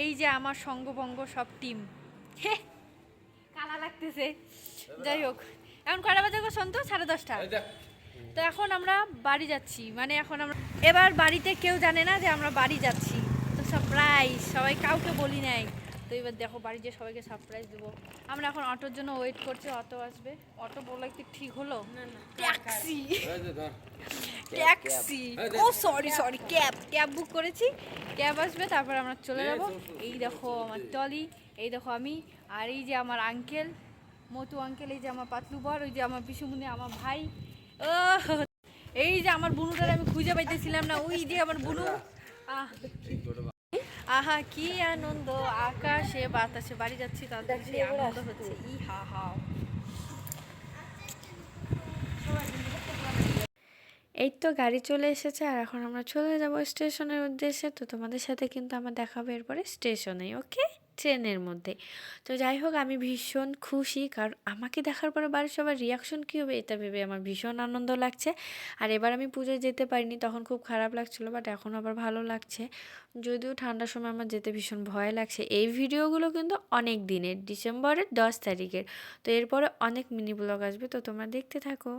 এই যে আমার সঙ্গভঙ্গ সব টিম, কালা লাগতেছে। যাই হোক, এখন কটা বাজে গো সন্তু? 10:30। তো এখন আমরা বাড়ি যাচ্ছি, মানে এখন আমরা এবার বাড়িতে কেউ জানে না যে আমরা বাড়ি যাচ্ছি। তো সারপ্রাইজ, সবাই কাউকে বলি নাই। তো এবার দেখো বাড়ি যেয়ে সবাইকে সারপ্রাইজ দেবো। আমরা এখন অটোর জন্য ওয়েট করছি, অটো আসবে। অটো বলা কি ঠিক হলো? ট্যাক্সি, ট্যাক্সি, ও সরি সরি, ক্যাব বুক করেছি। ক্যাব আসবে, তারপর আমরা চলে যাব। এই দেখো আমার টলি, এই দেখো আমি, আর এই যে আমার আঙ্কেল মতু আঙ্কেল, এই যে আমার পাতলু বর, ওই যে আমার পিসুমুনি, আমার ভাই। ও এই যে আমার বুনুটার আমি খুঁজে পাইতেছিলাম না, ওই যে আমার বুনু। আহা কি আনন্দ, আকাশে বাতাসে বাড়ি যাচ্ছি, তাদের সেই আনন্দ হচ্ছে। ই হা হা। এই তো গাড়ি চলে এসেছে, আর এখন আমরা চলে যাব স্টেশনের উদ্দেশ্যে। তো তোমাদের সাথে কিন্তু আমার দেখা হবে এরপরে স্টেশনে, ওকে, ট্রেনের মধ্যে। তো যাই হোক, আমি ভীষণ খুশি, কারণ আমাকে দেখার পরে বাড়ির সবার রিয়াকশন কী হবে এটা ভেবে আমার ভীষণ আনন্দ লাগছে। আর এবার আমি পুজোয় যেতে পারিনি, তখন খুব খারাপ লাগছিলো, বাট এখন আবার ভালো লাগছে। যদিও ঠান্ডার সময় আমার যেতে ভীষণ ভয় লাগছে। এই ভিডিওগুলো কিন্তু অনেক দিনের, ডিসেম্বরের 10 তারিখের। তো এরপরে অনেক মিনি ব্লগ আসবে, তো তোমরা দেখতে থাকো।